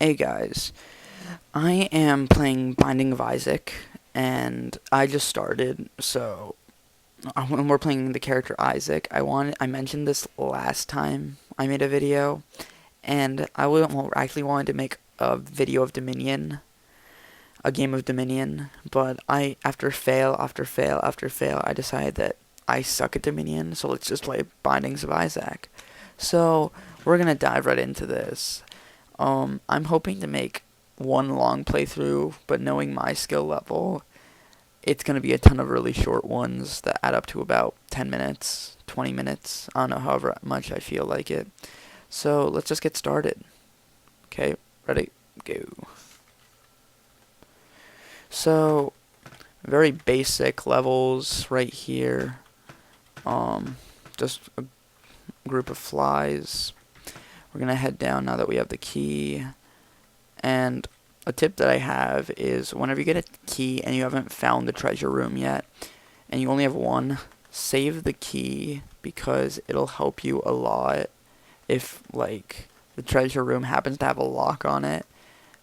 Hey guys, I am playing Binding of Isaac, and I just started, so when we're playing the character Isaac, I mentioned this last time I made a video, and actually wanted to make a video of Dominion, a game of Dominion, but after fail after fail after fail, I decided that I suck at Dominion, so let's just play Bindings of Isaac. So, we're gonna dive right into this. I'm hoping to make one long playthrough, but knowing my skill level, it's going to be a ton of really short ones that add up to about 10 minutes, 20 minutes. I don't know, however much I feel like it. So let's just get started. Okay, ready, go. So, very basic levels right here. Just a group of flies. We're going to head down now that we have the key. And a tip that I have is whenever you get a key and you haven't found the treasure room yet, and you only have one, save the key because it'll help you a lot if, like, the treasure room happens to have a lock on it,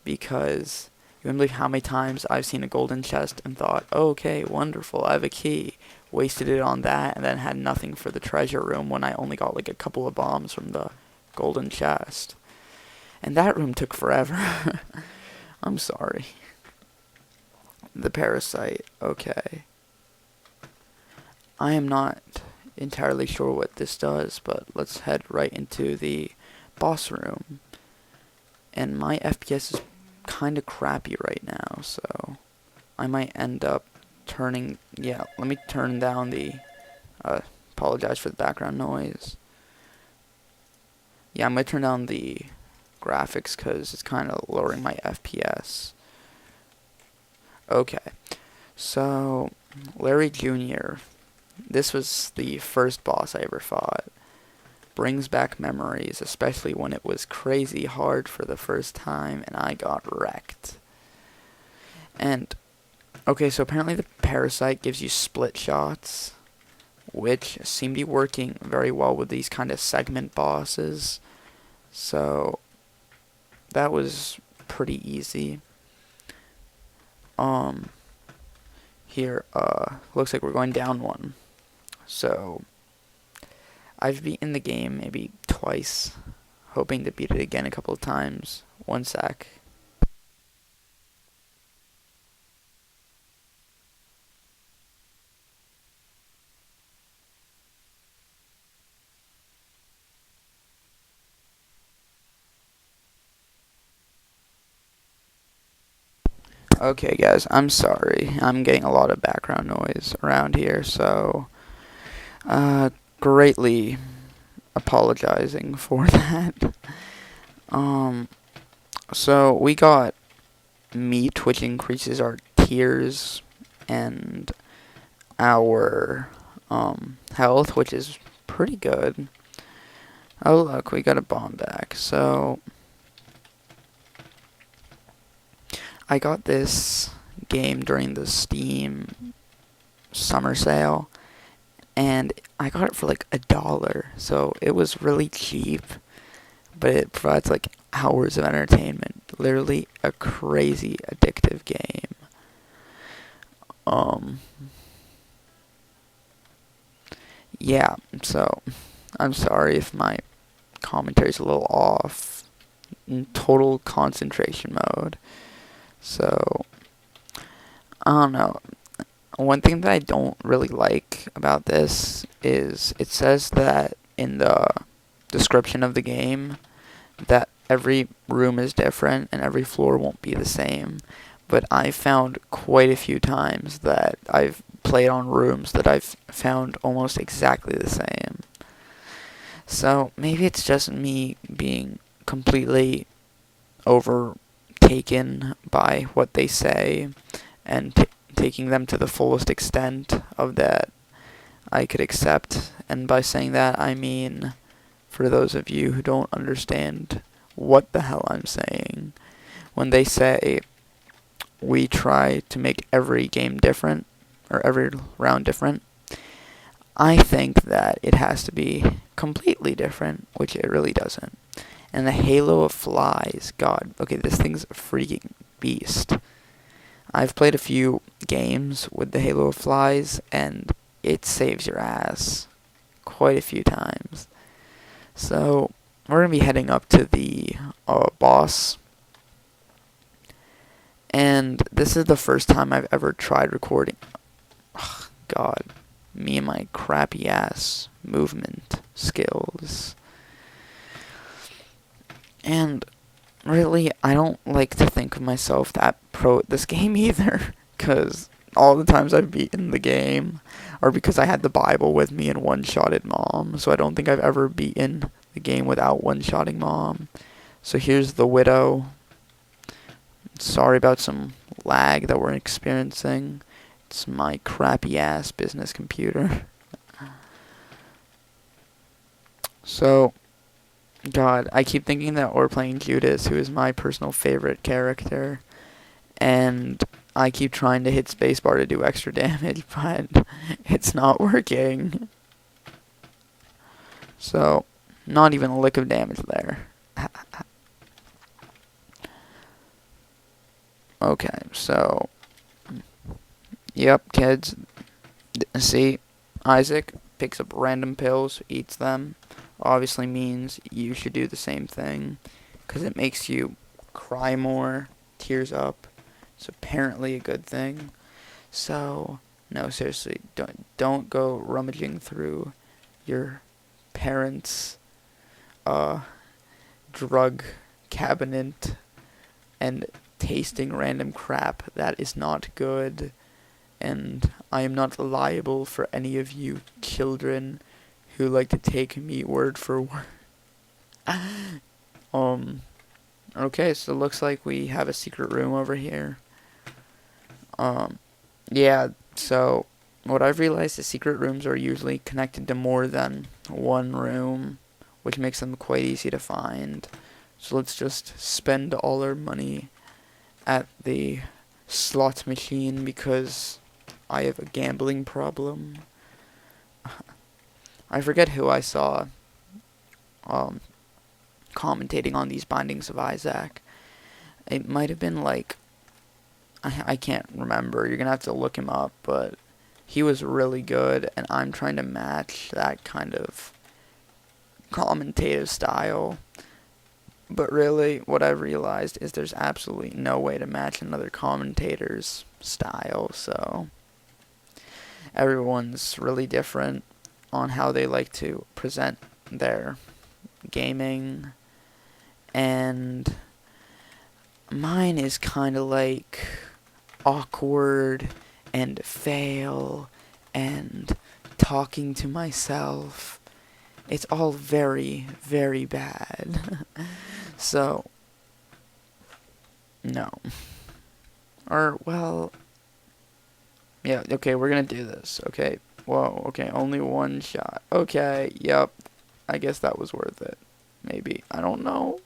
because you wouldn't believe how many times I've seen a golden chest and thought, oh, okay, wonderful, I have a key, wasted it on that, and then had nothing for the treasure room when I only got, like, a couple of bombs from the golden chest. And that room took forever. I'm sorry. The parasite. Okay. I am not entirely sure what this does, but let's head right into the boss room. And my FPS is kind of crappy right now, so I might end up turning... Yeah, let me turn down the... apologize for the background noise. Yeah, I'm going to turn down the graphics because it's kind of lowering my FPS. Okay, so Larry Jr., this was the first boss I ever fought. Brings back memories, especially when it was crazy hard for the first time and I got wrecked. And, okay, so apparently the parasite gives you split shots, which seem to be working very well with these kind of segment bosses. So that was pretty easy. Here, looks like we're going down one. So, I've beaten the game maybe twice, hoping to beat it again a couple of times. One sec. Okay, guys, I'm sorry. I'm getting a lot of background noise around here, so greatly apologizing for that. So we got meat, which increases our tears and our health, which is pretty good. Oh, look, we got a bomb back. So I got this game during the Steam summer sale, and I got it for like $1, so it was really cheap, but it provides like hours of entertainment. Literally a crazy addictive game. Yeah, so I'm sorry if my commentary's a little off. In total concentration mode. So, I don't know. One thing that I don't really like about this is it says that in the description of the game that every room is different and every floor won't be the same. But I found quite a few times that I've played on rooms that I've found almost exactly the same. So maybe it's just me being completely overtaken by what they say and taking them to the fullest extent of that I could accept. And by saying that, I mean, for those of you who don't understand what the hell I'm saying, when they say we try to make every game different, or every round different, I think that it has to be completely different, which it really doesn't. And the halo of flies. God, okay, this thing's a freaking beast. I've played a few games with the halo of flies, and it saves your ass quite a few times. So, we're going to be heading up to the boss. And this is the first time I've ever tried recording. Ugh, God, me and my crappy ass movement skills. And really, I don't like to think of myself that pro at this game either, because all the times I've beaten the game are because I had the Bible with me and one-shotted Mom, so I don't think I've ever beaten the game without one-shotting Mom. So here's the Widow. Sorry about some lag that we're experiencing. It's my crappy ass business computer. So, God, I keep thinking that we're playing Judas, who is my personal favorite character, and I keep trying to hit spacebar to do extra damage, but it's not working. So, not even a lick of damage there. Okay, so, yep, kids, see, Isaac picks up random pills, eats them, obviously means you should do the same thing, because it makes you cry more, tears up. It's apparently a good thing. So, no, seriously, don't go rummaging through your parents' drug cabinet and tasting random crap. That is not good, and I am not liable for any of you children who like to take me word for word. Okay, so it looks like we have a secret room over here. Yeah, so what I've realized is secret rooms are usually connected to more than one room, which makes them quite easy to find. So let's just spend all our money at the slot machine because I have a gambling problem. I forget who I saw commentating on these Bindings of Isaac. It might have been like, I can't remember, you're gonna have to look him up, but he was really good, and I'm trying to match that kind of commentative style. But really, what I've realized is there's absolutely no way to match another commentator's style, so everyone's really different on how they like to present their gaming, and mine is kind of like awkward and fail and talking to myself. It's all very, very bad. So, no. Or, well, yeah, okay, we're gonna do this, okay? Whoa, okay, only one shot. Okay, yep, I guess that was worth it. Maybe, I don't know.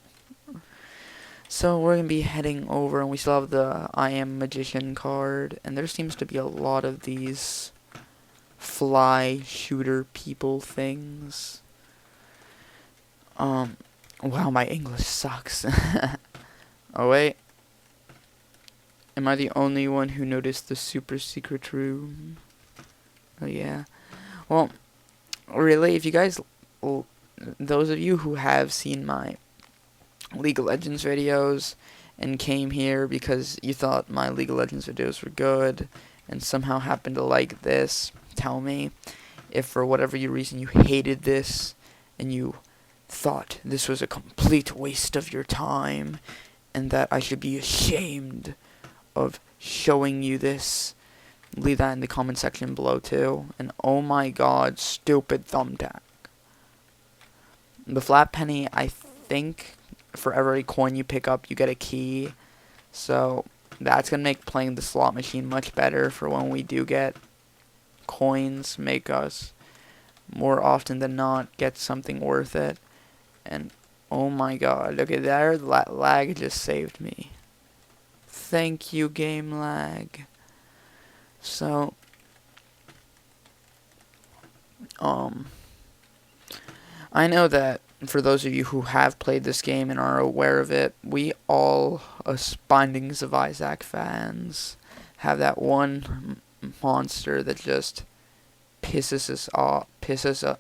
So we're going to be heading over, and we still have the I Am Magician card, and there seems to be a lot of these fly shooter people things. Wow, my English sucks. Oh wait, am I the only one who noticed the super secret room? Oh yeah. Well, really, if you guys, those of you who have seen my League of Legends videos and came here because you thought my League of Legends videos were good and somehow happened to like this, tell me. If for whatever reason you hated this and you thought this was a complete waste of your time and that I should be ashamed of showing you this, leave that in the comment section below too. And oh my god, stupid thumbtack. The flat penny, I think for every coin you pick up, you get a key. So that's going to make playing the slot machine much better for when we do get coins, make us more often than not get something worth it. And oh my god, okay, there, that lag just saved me. Thank you, game lag. So, I know that for those of you who have played this game and are aware of it, we all, us Bindings of Isaac fans, have that one monster that just pisses us off, pisses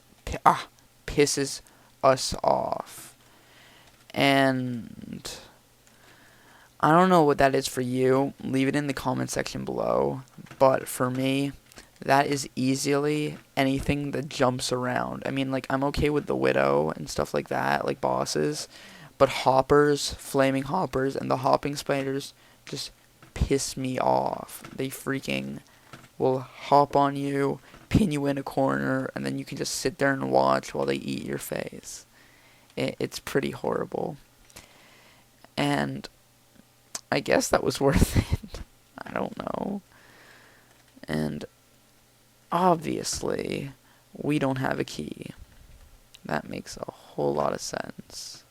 us off. And I don't know what that is for you. Leave it in the comment section below. But for me, that is easily anything that jumps around. I mean, like, I'm okay with the Widow and stuff like that, like bosses. But hoppers, flaming hoppers, and the hopping spiders just piss me off. They freaking will hop on you, pin you in a corner, and then you can just sit there and watch while they eat your face. It's pretty horrible. And I guess that was worth it. I don't know. And obviously, we don't have a key. That makes a whole lot of sense.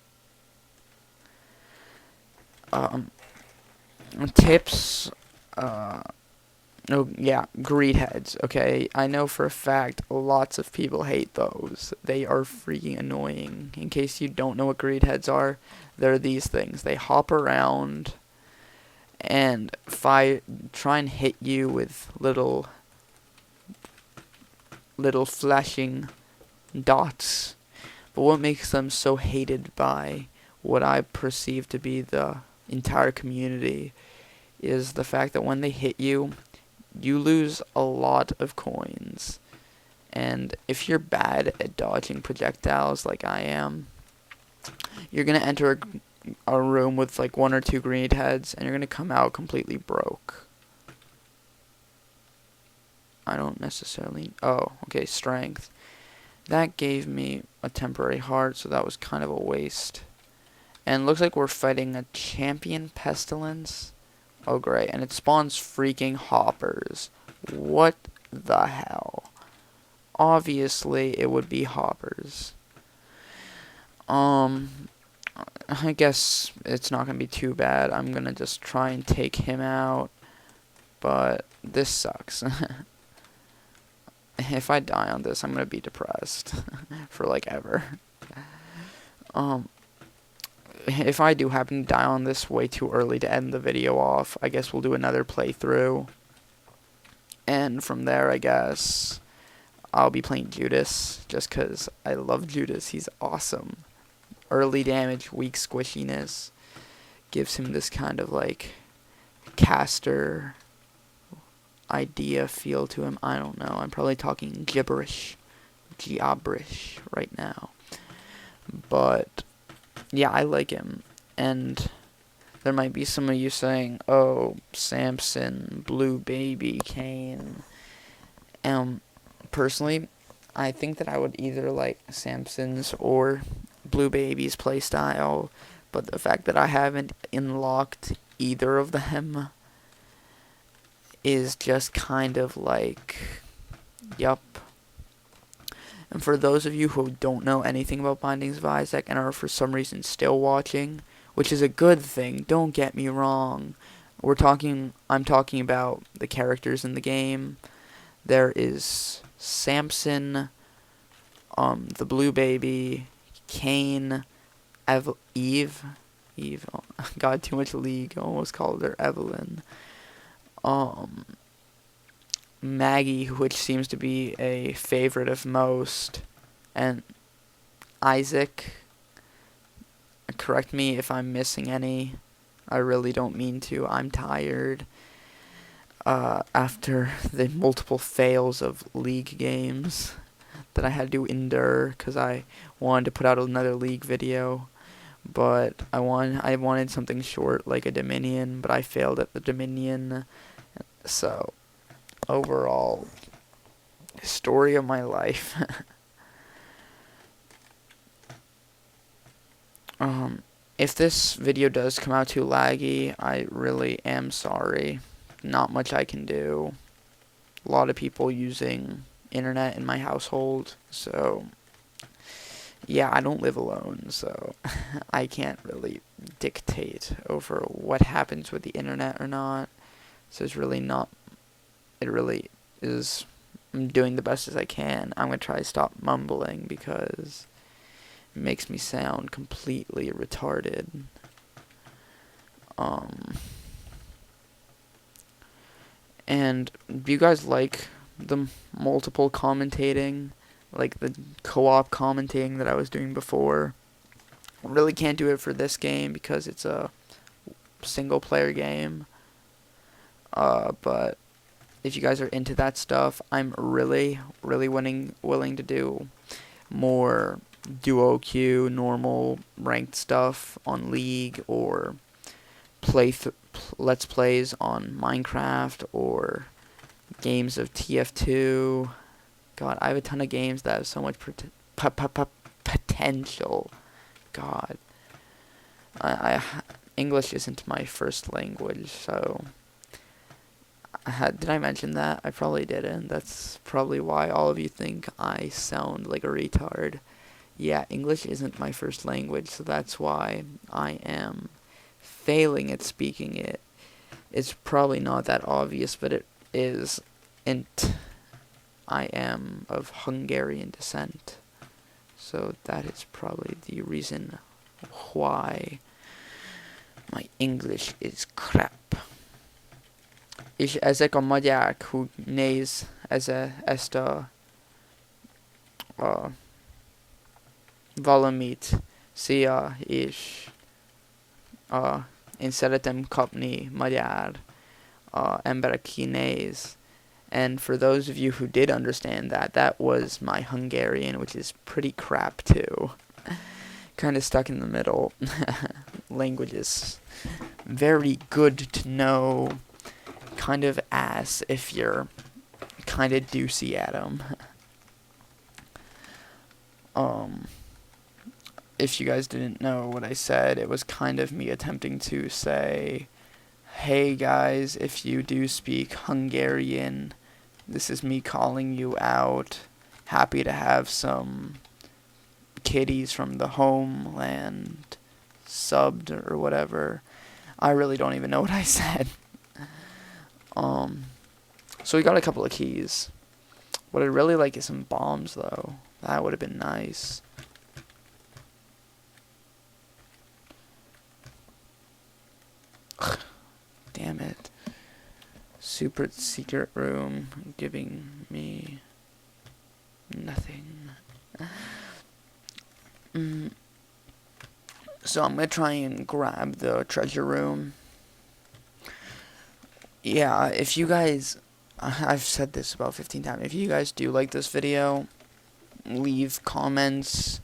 Tips, oh yeah, greed heads, okay? I know for a fact lots of people hate those. They are freaking annoying. In case you don't know what greed heads are, they're these things. They hop around and try and hit you with little flashing dots. But what makes them so hated by what I perceive to be the entire community is the fact that when they hit you, you lose a lot of coins. And if you're bad at dodging projectiles like I am, you're going to enter a room with like 1 or 2 greed heads, and you're going to come out completely broke. I don't necessarily... Oh, okay, strength. That gave me a temporary heart, so that was kind of a waste. And it looks like we're fighting a champion pestilence. Oh, great. And it spawns freaking hoppers. What the hell? Obviously, it would be hoppers. I guess it's not going to be too bad. I'm going to just try and take him out. But this sucks. If I die on this, I'm going to be depressed. For, like, ever. If I do happen to die on this way too early to end the video off, I guess we'll do another playthrough. And from there, I guess, I'll be playing Judas, just because I love Judas. He's awesome. Early damage, weak squishiness, gives him this kind of, like, caster idea feel to him. I don't know. I'm probably talking gibberish right now. But yeah, I like him. And there might be some of you saying, oh, Samson, Blue Baby, Cain. Personally, I think that I would either like Samson's or Blue Baby's playstyle, but the fact that I haven't unlocked either of them is just kind of like, yup. And for those of you who don't know anything about Bindings of Isaac and are for some reason still watching, which is a good thing, don't get me wrong. I'm talking about the characters in the game. There is Samson, the Blue Baby, Cain, Eve, oh, God, too much League, I almost called her Evelyn. Maggie, which seems to be a favorite of most, and Isaac. Correct me if I'm missing any. I really don't mean to. I'm tired. After the multiple fails of League games that I had to endure because I wanted to put out another League video, but I wanted something short like a Dominion, but I failed at the Dominion. So overall, story of my life. If this video does come out too laggy, I really am sorry. Not much I can do. A lot of people using internet in my household, so yeah, I don't live alone, so I can't really dictate over what happens with the internet or not. So it really is, I'm doing the best as I can. I'm going to try to stop mumbling because makes me sound completely retarded. And do you guys like the multiple commentating, like the co-op commentating that I was doing before? I really can't do it for this game because it's a single player game. But if you guys are into that stuff, I'm really willing to do more duo queue, normal ranked stuff on League, or let's plays on Minecraft, or games of TF2. God, I have a ton of games that have so much potential. God, English isn't my first language, so did I mention that? I probably didn't. That's probably why all of you think I sound like a retard. Yeah, English isn't my first language, so that's why I am failing at speaking it. It's probably not that obvious, but it is. I am of Hungarian descent, so that is probably the reason why my English is crap. És ezek a magyarok, who néz ezt a valamit, szia, és én szeretem kapni magyar emberek ki néz. And for those of you who did understand that, that was my Hungarian, which is pretty crap too. Kind of stuck in the middle. Languages. Very good to know. Kind of ass if you're kind of doozy at them. If you guys didn't know what I said, it was kind of me attempting to say, hey guys, if you do speak Hungarian, this is me calling you out. Happy to have some kiddies from the homeland subbed or whatever. I really don't even know what I said. So we got a couple of keys. What I'd really like is some bombs, though. That would have been nice. Damn it. Super secret room giving me nothing. So I'm gonna try and grab the treasure room. Yeah, if you guys, I've said this about 15 times, if you guys do like this video, leave comments.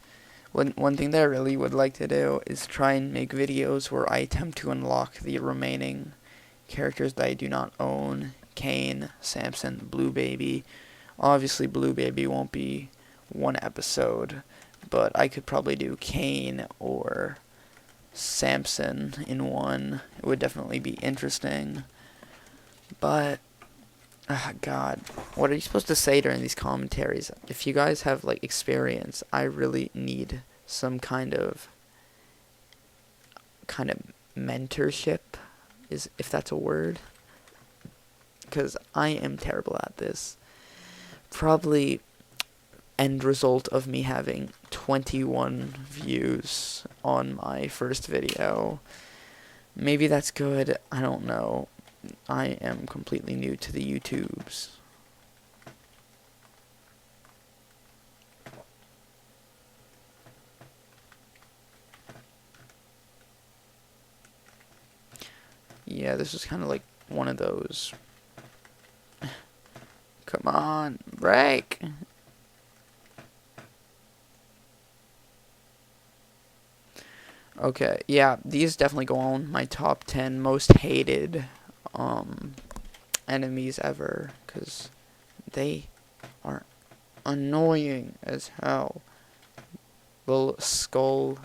One thing that I really would like to do is try and make videos where I attempt to unlock the remaining characters that I do not own. Kane, Samson, Blue Baby. Obviously Blue Baby won't be one episode, but I could probably do Kane or Samson in one. It would definitely be interesting. But God, what are you supposed to say during these commentaries? If you guys have like experience, I really need some kind of mentorship, if that's a word, because I am terrible at this. Probably end result of me having 21 views on my first video. Maybe that's good, I don't know. I am completely new to the YouTubes. Yeah, this is kind of like one of those. Come on, break! Okay, yeah, these definitely go on my top 10 most hated enemies ever, because they are annoying as hell. Little scullies,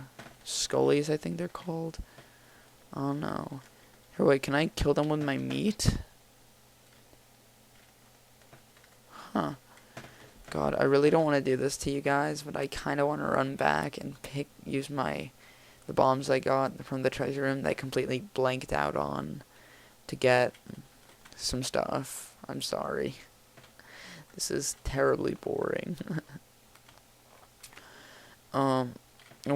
I think they're called. Oh no. Here, wait, can I kill them with my meat? Huh. God, I really don't want to do this to you guys, but I kind of want to run back and use the bombs I got from the treasure room that I completely blanked out on to get some stuff. I'm sorry. This is terribly boring.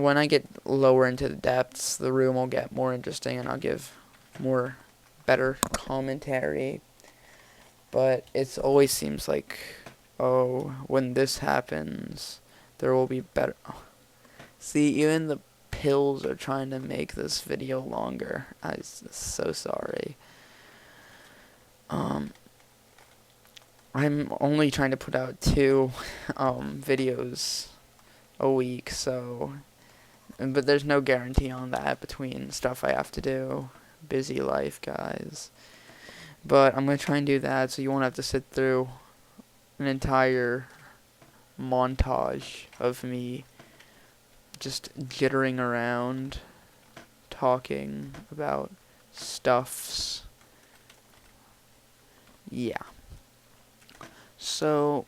when I get lower into the depths, the room will get more interesting, and I'll give more better commentary. But it always seems like, oh, when this happens, there will be better. See, even the pills are trying to make this video longer. I'm so sorry. I'm only trying to put out 2 videos a week, so, but there's no guarantee on that between stuff I have to do. Busy life, guys. But I'm gonna try and do that, so you won't have to sit through an entire montage of me just jittering around, talking about stuffs. Yeah. So,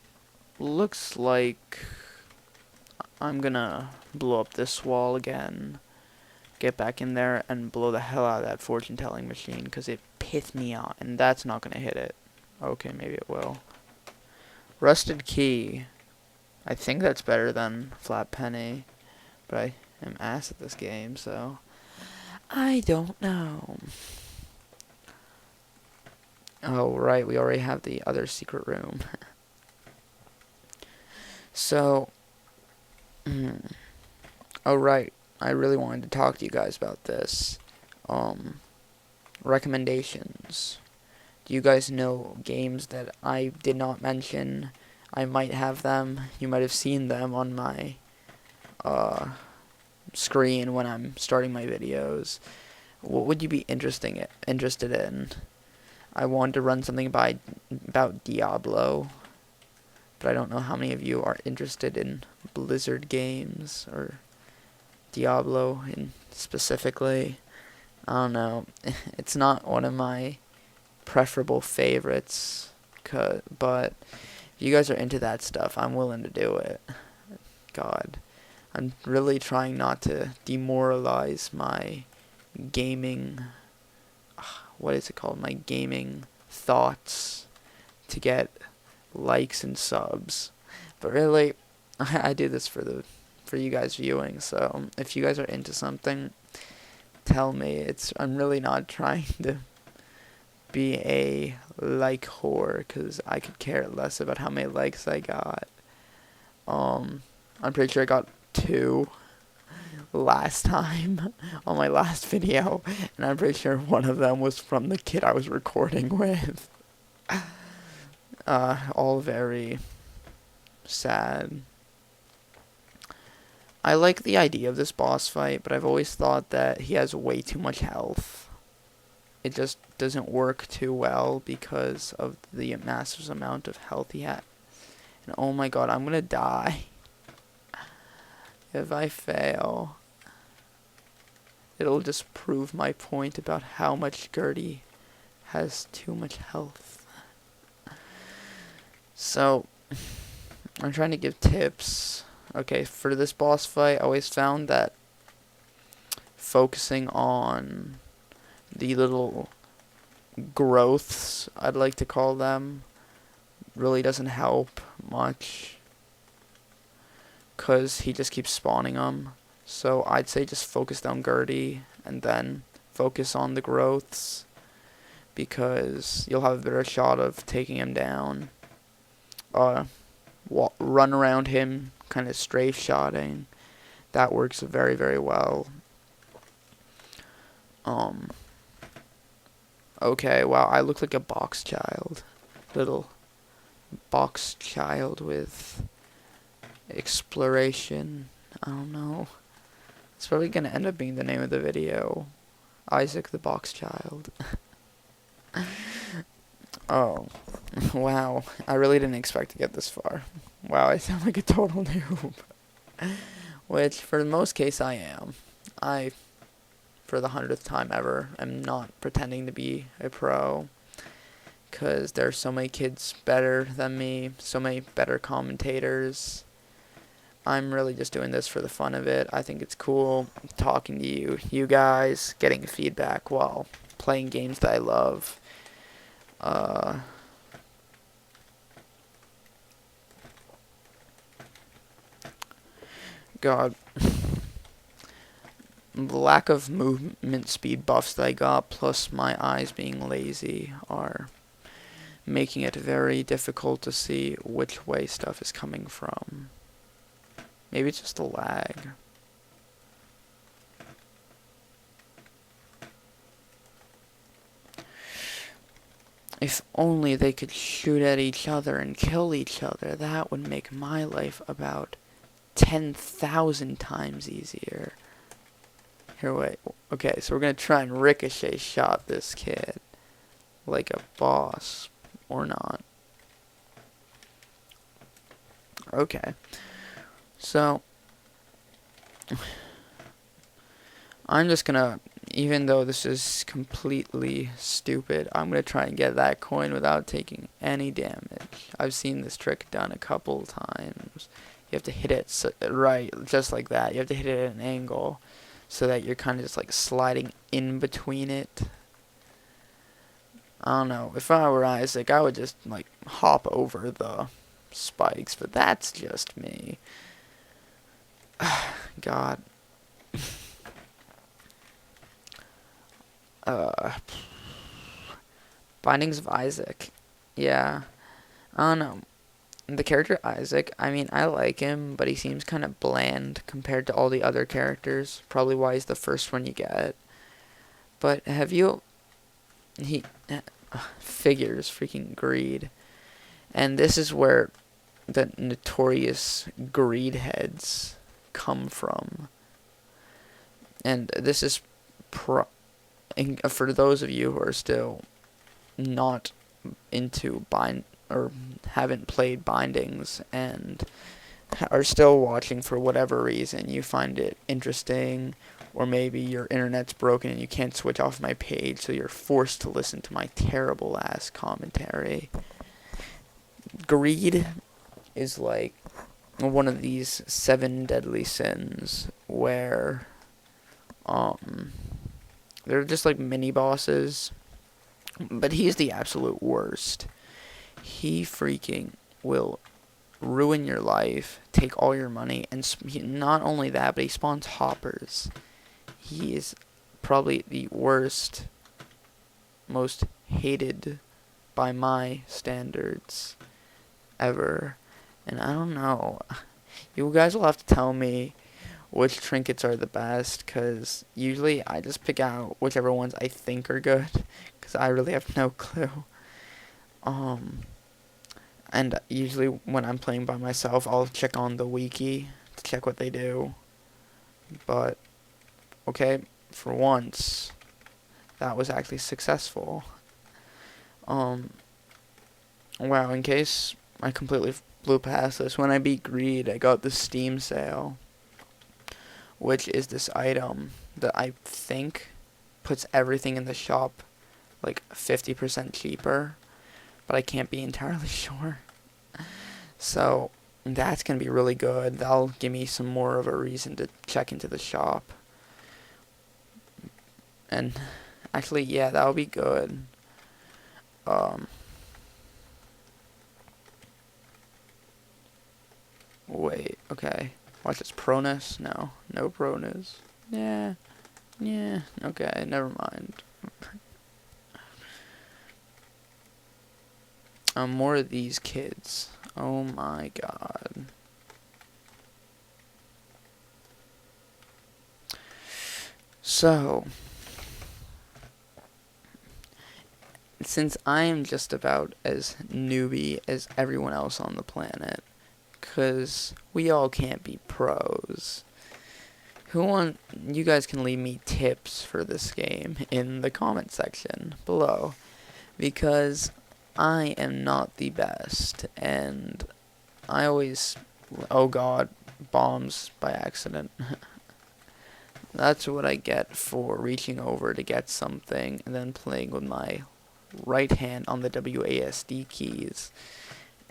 looks like I'm gonna blow up this wall again, get back in there, and blow the hell out of that fortune-telling machine, because it pissed me off, and that's not gonna hit it. Okay, maybe it will. Rusted key. I think that's better than flat penny, but I am ass at this game, so I don't know. Oh, right, we already have the other secret room. So, oh, right, I really wanted to talk to you guys about this. Recommendations. Do you guys know games that I did not mention? I might have them. You might have seen them on my screen when I'm starting my videos. What would you be interested in? I wanted to run something about Diablo, but I don't know how many of you are interested in Blizzard games or Diablo specifically. I don't know. It's not one of my preferable favorites, but if you guys are into that stuff, I'm willing to do it. God, I'm really trying not to demoralize my gaming, what is it called, my gaming thoughts to get likes and subs. But really, I do this for you guys viewing, so if you guys are into something, tell me. I'm really not trying to be a like whore, because I could care less about how many likes I got. I'm pretty sure I got 2 last time on my last video, and I'm pretty sure one of them was from the kid I was recording with. All very sad. I like the idea of this boss fight, but I've always thought that he has way too much health. It just doesn't work too well because of the massive amount of health he had. And oh my god, I'm gonna die. If I fail, it'll just prove my point about how much Gertie has too much health. So, I'm trying to give tips. Okay, for this boss fight, I always found that focusing on the little growths, I'd like to call them, really doesn't help much, because he just keeps spawning them. So I'd say just focus down Gertie and then focus on the growths, because you'll have a better shot of taking him down. Run around him, kind of strafe shotting. That works very, very well. Okay, wow, I look like a box child. Little box child with exploration. I don't know. It's probably gonna end up being the name of the video. Isaac the Box Child. Oh, wow. I really didn't expect to get this far. Wow, I sound like a total noob. Which, for the most case, I am. For the 100th time ever, am not pretending to be a pro. Because there are so many kids better than me, so many better commentators. I'm really just doing this for the fun of it. I think it's cool talking to you guys, getting feedback while playing games that I love. God. the lack of movement speed buffs that I got, plus my eyes being lazy, are making it very difficult to see which way stuff is coming from. Maybe it's just a lag. If only they could shoot at each other and kill each other, that would make my life about 10,000 times easier. Here, wait. Okay, so we're gonna try and ricochet shot this kid like a boss, or not. Okay, so I'm just gonna, even though this is completely stupid, I'm gonna try and get that coin without taking any damage. I've seen this trick done a couple times. You have to hit it right, just like that. You have to hit it at an angle so that you're kind of just like sliding in between it. I don't know. If I were Isaac, I would just like hop over the spikes, but that's just me. God. Bindings of Isaac. Yeah. I don't know. The character Isaac, I mean, I like him, but he seems kind of bland compared to all the other characters. Probably why he's the first one you get. But have you... figures, freaking greed. And this is where the notorious greed heads come from. And this is... for those of you who are still not into or haven't played bindings and are still watching for whatever reason, you find it interesting, or maybe your internet's broken and you can't switch off my page, so you're forced to listen to my terrible ass commentary. Greed is like one of these 7 deadly sins where they're just like mini bosses, but he's the absolute worst. He freaking will ruin your life, take all your money, and not only that, but he spawns hoppers. He is probably the worst, most hated by my standards ever. And I don't know. You guys will have to tell me which trinkets are the best, because usually I just pick out whichever ones I think are good, because I really have no clue. And usually when I'm playing by myself, I'll check on the wiki to check what they do. But, okay, for once, that was actually successful. Wow, in case I completely blew past this, when I beat Greed, I got the Steam sale, which is this item that I think puts everything in the shop like 50% cheaper, but I can't be entirely sure. So that's going to be really good. That'll give me some more of a reason to check into the shop. And actually, yeah, that'll be good. Wait, okay. Watch this. Pronus? No. No pronus. Yeah. Yeah. Okay, never mind. More of these kids. Oh my god. So, since I am just about as newbie as everyone else on the planet, because we all can't be pros, you guys can leave me tips for this game in the comment section below, because I am not the best, and I always, oh god, bombs by accident. That's what I get for reaching over to get something and then playing with my right hand on the WASD keys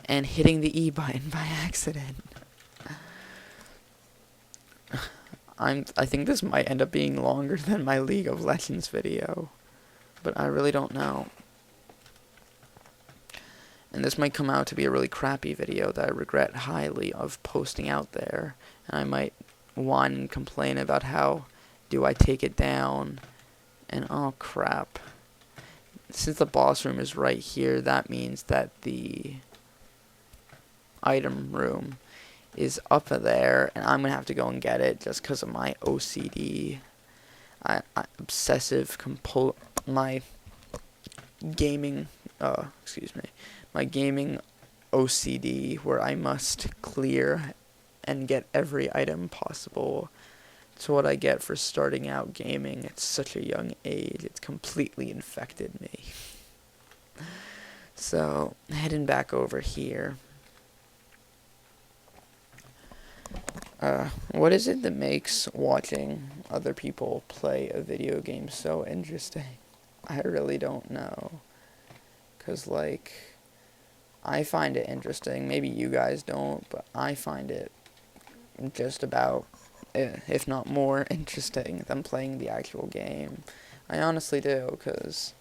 and hitting the E button by accident. I think this might end up being longer than my League of Legends video, but I really don't know. And this might come out to be a really crappy video that I regret highly of posting out there, and I might whine and complain about how do I take it down? And oh crap. Since the boss room is right here, that means that the item room is up there, and I'm gonna have to go and get it just because of my OCD. Obsessive my gaming, my gaming OCD, where I must clear and get every item possible. It's what I get for starting out gaming at such a young age. It's completely infected me. So, heading back over here. What is it that makes watching other people play a video game so interesting? I really don't know. 'Cause, like, I find it interesting. Maybe you guys don't, but I find it just about, if not more interesting than playing the actual game. I honestly do, because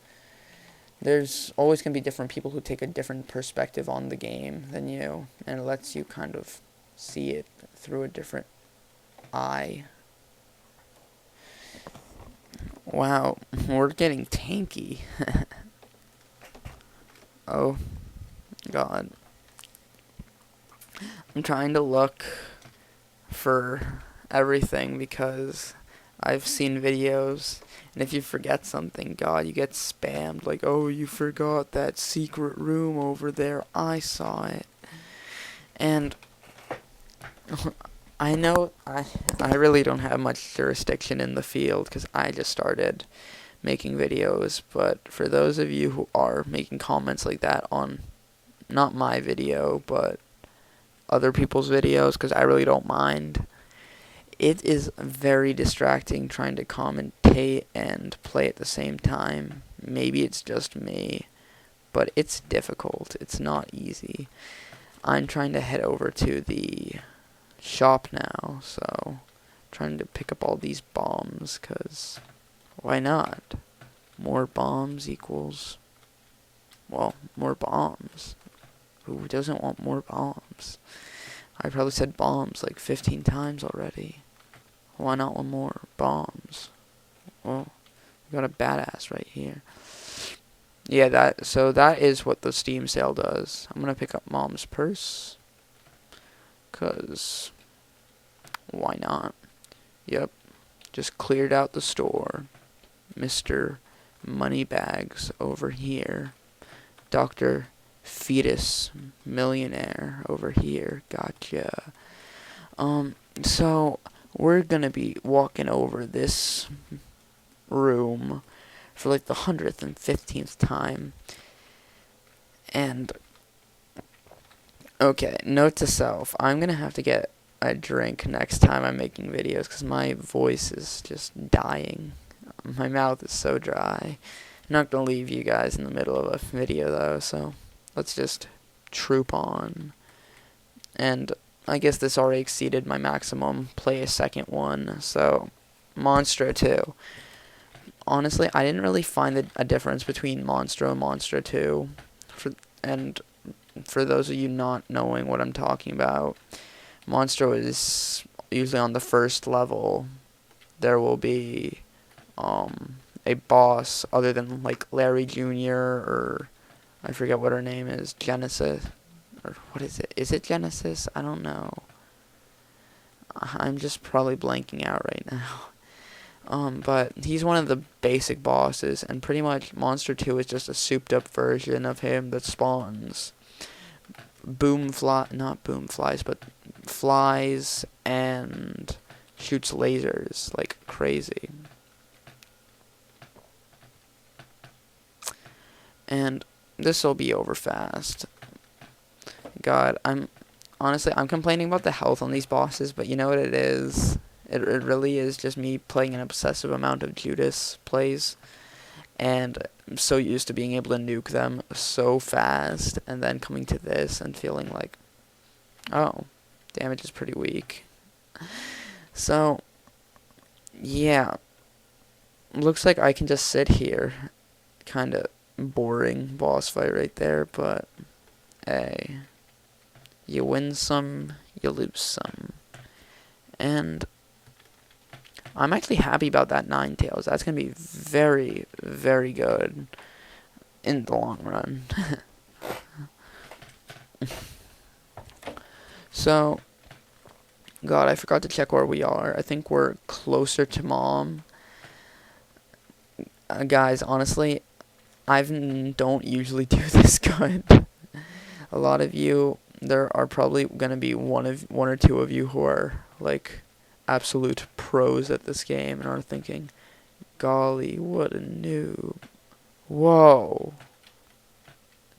there's always going to be different people who take a different perspective on the game than you, and it lets you kind of see it through a different eye. Wow, we're getting tanky. Oh, God. I'm trying to look for everything because I've seen videos, and if you forget something, God, you get spammed. Like, oh, you forgot that secret room over there. I saw it. And I know I really don't have much jurisdiction in the field because I just started making videos, but for those of you who are making comments like that on not my video but other people's videos, because I really don't mind, it is very distracting trying to commentate and play at the same time. Maybe it's just me, but it's difficult. It's not easy. I'm trying to head over to the shop now, so trying to pick up all these bombs, because why not? More bombs equals, well, more bombs. Who doesn't want more bombs? I probably said bombs like 15 times already. Why not want more bombs? Well, we got a badass right here. Yeah, that is what the Steam sale does. I'm gonna pick up Mom's purse, 'cause why not? Yep, just cleared out the store. Mr. Moneybags over here. Dr. Fetus Millionaire over here. Gotcha. So we're gonna be walking over this room for like the 115th time. And okay, note to self, I'm gonna have to get a drink next time I'm making videos because my voice is just dying. My mouth is so dry. I'm not gonna leave you guys in the middle of a video though, so let's just troop on. And I guess this already exceeded my maximum play a second one, so Monstro 2. Honestly, I didn't really find a difference between Monstro and Monstro 2. For those of you not knowing what I'm talking about, Monstro is usually on the first level. There will be a boss other than like Larry Jr. or I forget what her name is, Genesis, or what is it? Is it Genesis? I don't know. I'm just probably blanking out right now. But he's one of the basic bosses, and pretty much Monster 2 is just a souped up version of him that spawns not boom flies, but flies and shoots lasers like crazy. And this will be over fast. God, I'm complaining about the health on these bosses, but you know what it is? It really is just me playing an obsessive amount of Judas plays, and I'm so used to being able to nuke them so fast, and then coming to this and feeling like, oh, damage is pretty weak. So, yeah, looks like I can just sit here, kind of boring boss fight right there, but hey, you win some, you lose some. And I'm actually happy about that Ninetales. That's going to be very, very good in the long run. So, God, I forgot to check where we are. I think we're closer to Mom. Guys, honestly, don't usually do this good. A lot of you, there are probably gonna be one or two of you who are like absolute pros at this game and are thinking, "Golly, what a noob! Whoa,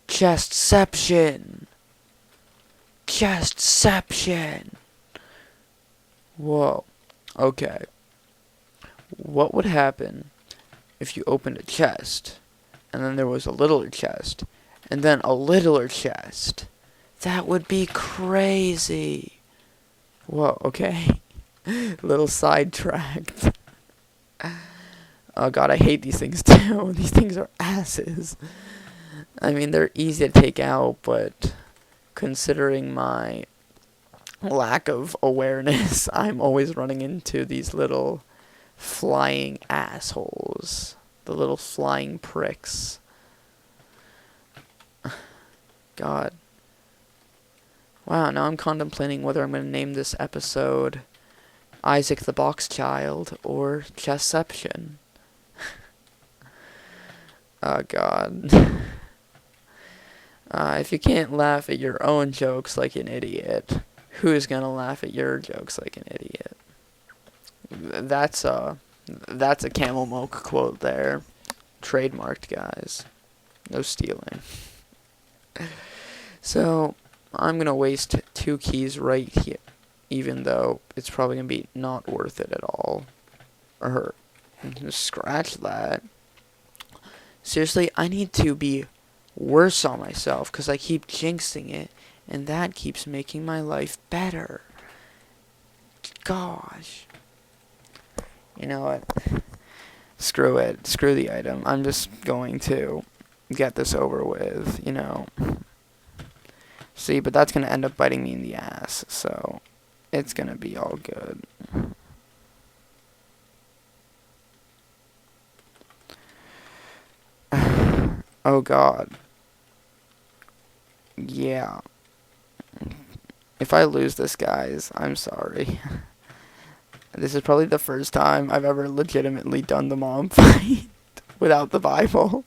Chestception, Chestception! Whoa, okay. What would happen if you opened a chest, and then there was a littler chest, and then a littler chest? That would be crazy. Whoa, okay. Little sidetracked. Oh god, I hate these things too. These things are asses. I mean, they're easy to take out, but considering my lack of awareness, I'm always running into these little flying assholes. The little flying pricks. God. Wow, now I'm contemplating whether I'm going to name this episode Isaac the Box Child or Chestception. Oh, God. If you can't laugh at your own jokes like an idiot, who's going to laugh at your jokes like an idiot? That's a CamelMilk quote there. Trademarked, guys. No stealing. So, I'm going to waste 2 keys right here, even though it's probably going to be not worth it at all. Or, scratch that. Seriously, I need to be worse on myself, because I keep jinxing it, and that keeps making my life better. Gosh. You know what? Screw it. Screw the item. I'm just going to get this over with, you know. See, but that's going to end up biting me in the ass, so it's going to be all good. Oh, God. Yeah. If I lose this, guys, I'm sorry. This is probably the first time I've ever legitimately done the mom fight without the Bible.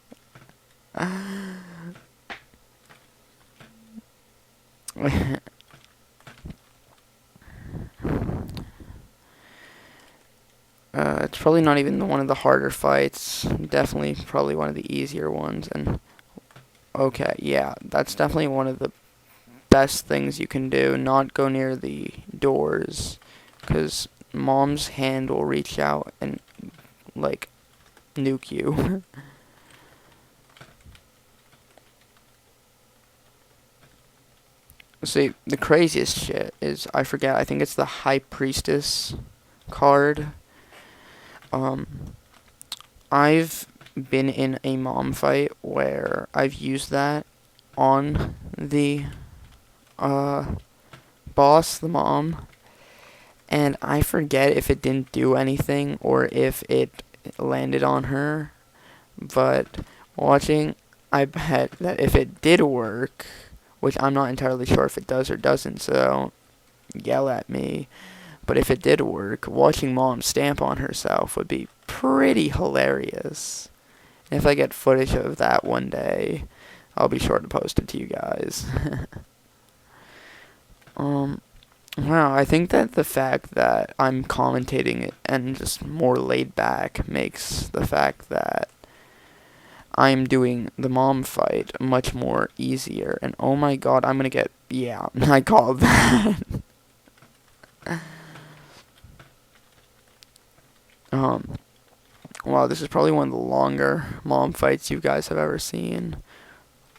It's probably not even one of the harder fights. Definitely probably one of the easier ones. And okay, yeah, that's definitely one of the best things you can do. Not go near the doors, because Mom's hand will reach out and, like, nuke you. See, the craziest shit is, I forget, I think it's the High Priestess card. I've been in a mom fight where I've used that on the boss, the mom, and I forget if it didn't do anything or if it landed on her, but watching, I bet that if it did work, which I'm not entirely sure if it does or doesn't, so yell at me, but if it did work, watching Mom stamp on herself would be pretty hilarious. And if I get footage of that one day, I'll be sure to post it to you guys. Wow, I think that the fact that I'm commentating it and just more laid back makes the fact that I'm doing the mom fight much more easier. And oh my god, I'm gonna get, yeah, I called that. Wow, this is probably one of the longer mom fights you guys have ever seen.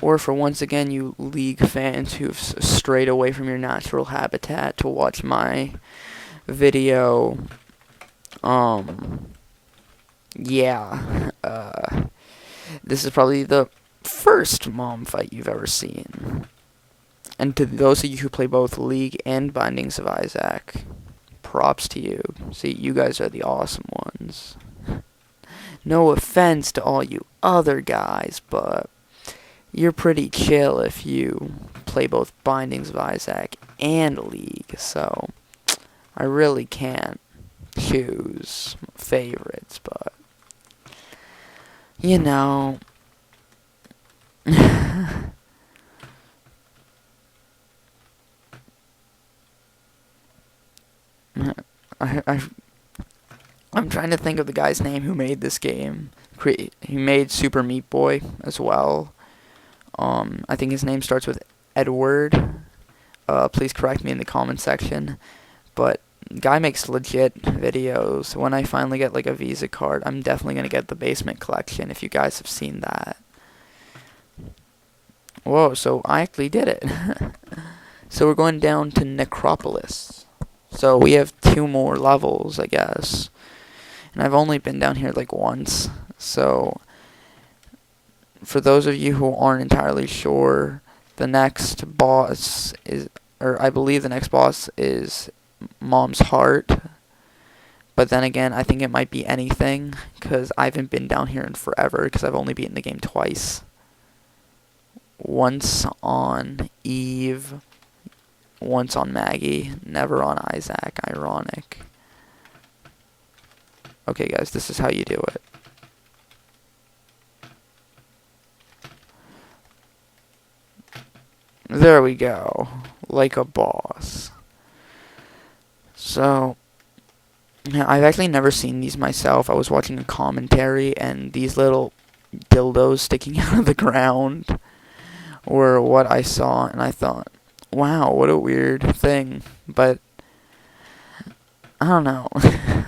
Or for once again, you League fans who've strayed away from your natural habitat to watch my video. Yeah, this is probably the first mom fight you've ever seen. And to those of you who play both League and Bindings of Isaac, props to you. See, you guys are the awesome ones. No offense to all you other guys, but you're pretty chill if you play both Bindings of Isaac and League, so I really can't choose favorites, but you know. I'm trying to think of the guy's name who made this game. He made Super Meat Boy as well. I think his name starts with Edward. Please correct me in the comment section. But guy makes legit videos. When I finally get like a Visa card, I'm definitely gonna get the Basement Collection. If you guys have seen that. Whoa! So I actually did it. So we're going down to Necropolis. So we have 2 more levels, I guess. And I've only been down here like once. So for those of you who aren't entirely sure, the next boss is, or I believe the next boss is Mom's Heart. But then again, I think it might be anything, because I haven't been down here in forever, because I've only beaten the game twice. Once on Eve, once on Maggie, never on Isaac. Ironic. Okay, guys, this is how you do it. There we go. Like a boss. So, I've actually never seen these myself. I was watching a commentary, and these little dildos sticking out of the ground were what I saw, and I thought, wow, what a weird thing. But I don't know.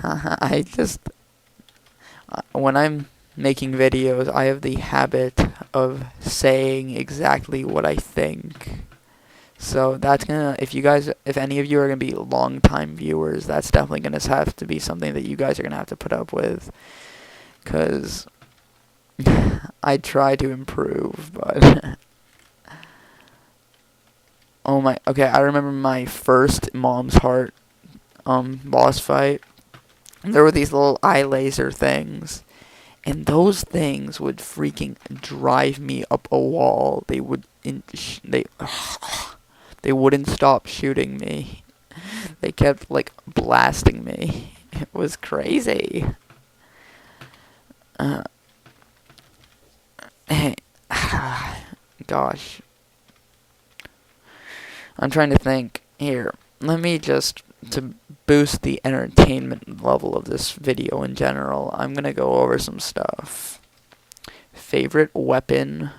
I just, when I'm making videos, I have the habit of saying exactly what I think. So that's gonna, if any of you are gonna be long-time viewers, that's definitely gonna have to be something that you guys are gonna have to put up with. 'Cause I try to improve, but oh my, okay, I remember my first Mom's Heart boss fight. There were these little eye laser things, and those things would freaking drive me up a wall. They wouldn't stop shooting me. They kept like blasting me. It was crazy. Gosh. I'm trying to think. Here, let me just, to boost the entertainment level of this video in general, I'm gonna go over some stuff. Favorite weapon?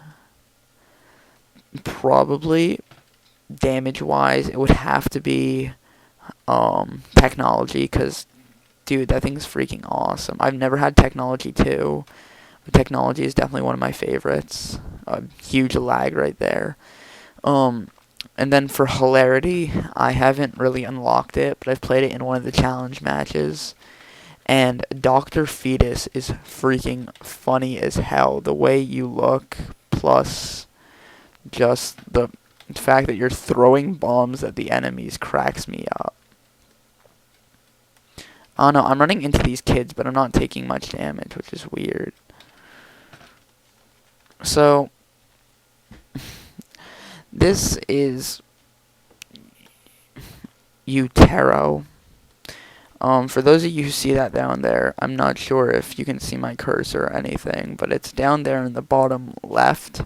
Probably, damage-wise, it would have to be technology, because, dude, that thing's freaking awesome. I've never had technology 2, but technology is definitely one of my favorites. Huge lag right there. And then for hilarity, I haven't really unlocked it, but I've played it in one of the challenge matches. And Dr. Fetus is freaking funny as hell. The way you look, plus just the fact that you're throwing bombs at the enemies cracks me up. I don't know, I'm running into these kids, but I'm not taking much damage, which is weird. So, this is Utero. For those of you who see that down there, I'm not sure if you can see my cursor or anything, but it's down there in the bottom left.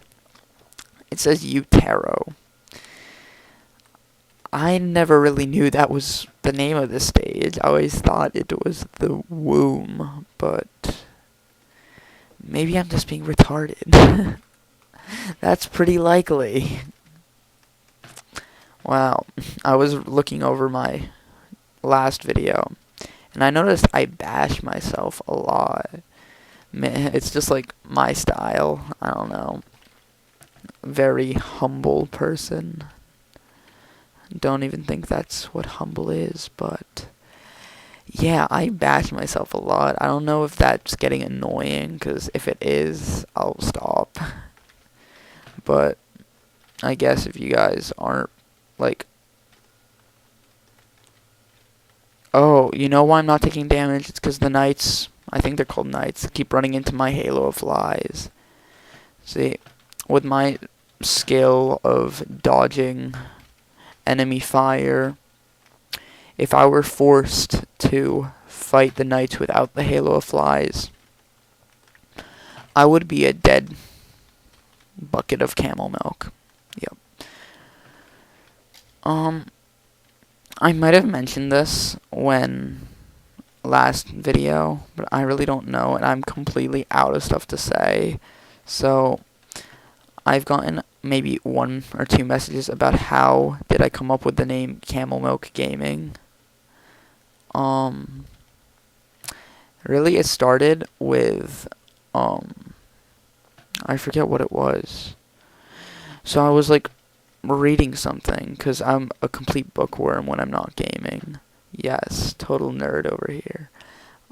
It says Utero. I never really knew that was the name of the stage. I always thought it was the womb, but maybe I'm just being retarded. That's pretty likely. Wow, I was looking over my last video, and I noticed I bash myself a lot. Man, it's just like my style. I don't know. Very humble person. Don't even think that's what humble is, but yeah, I bash myself a lot. I don't know if that's getting annoying, because if it is, I'll stop. But I guess if you guys aren't like Oh, you know why I'm not taking damage? It's because the knights, I think they're called knights, keep running into my halo of flies. See, with my skill of dodging enemy fire, if I were forced to fight the knights without the halo of flies, I would be a dead bucket of camel milk. Yep. I might have mentioned this when last video, but I really don't know, and I'm completely out of stuff to say. So I've gotten maybe 1 or 2 messages about how did I come up with the name CamelMilk Gaming. Really it started with I forget what it was. So I was like reading something, because I'm a complete bookworm when I'm not gaming. Yes, total nerd over here.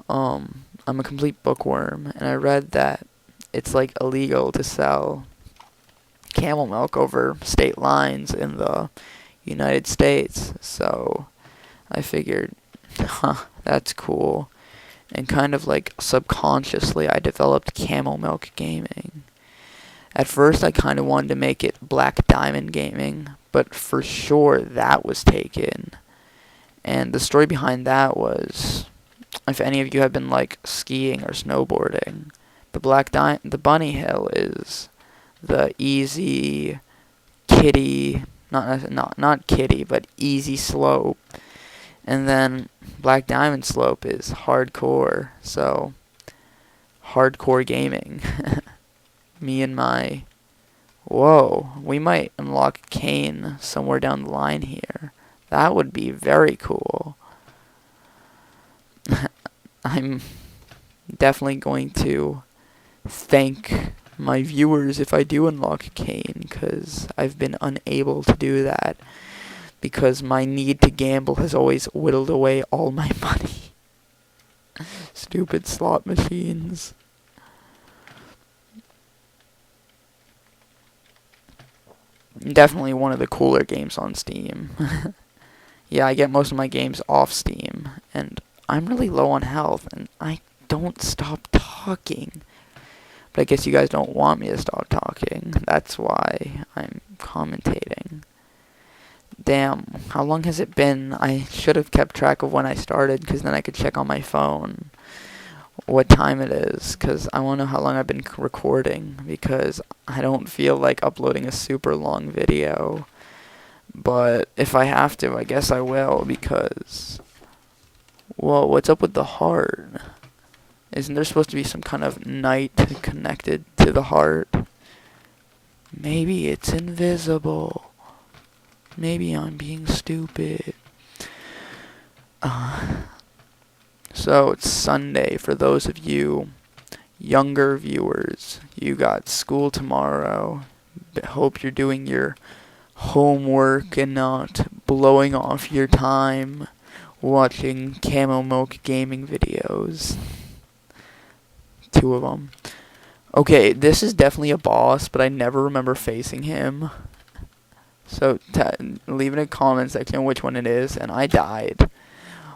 I'm a complete bookworm, and I read that it's like illegal to sell camel milk over state lines in the United States. So I figured, that's cool. And kind of like subconsciously, I developed Camel Milk Gaming. At first, I kind of wanted to make it Black Diamond Gaming, but for sure that was taken. And the story behind that was, if any of you have been like skiing or snowboarding, the bunny hill is the easy kiddie, not kiddie, but easy slope. And then Black Diamond slope is hardcore, so hardcore gaming. Me and my... Whoa, we might unlock Kane somewhere down the line here. That would be very cool. I'm definitely going to thank my viewers if I do unlock Kane, because I've been unable to do that, because my need to gamble has always whittled away all my money. Stupid slot machines. Definitely one of the cooler games on Steam. Yeah, I get most of my games off Steam, and I'm really low on health, and I don't stop talking. But I guess you guys don't want me to stop talking. That's why I'm commentating. Damn, how long has it been? I should have kept track of when I started, because then I could check on my phone what time it is, because I want to know how long I've been recording, because I don't feel like uploading a super long video. But if I have to, I guess I will, because... Whoa, what's up with the heart? Isn't there supposed to be some kind of knight connected to the heart? Maybe it's invisible. Maybe I'm being stupid. So it's Sunday for those of you younger viewers. You got school tomorrow. Hope you're doing your homework and not blowing off your time watching CamelMilk gaming videos. 2 of them. Okay, this is definitely a boss, but I never remember facing him. So leave in a comment section which one it is, and I died.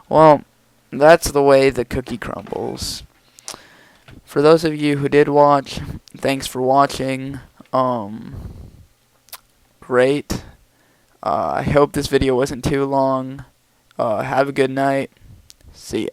Well, that's the way the cookie crumbles. For those of you who did watch, thanks for watching. Great. I hope this video wasn't too long. Have a good night. See ya.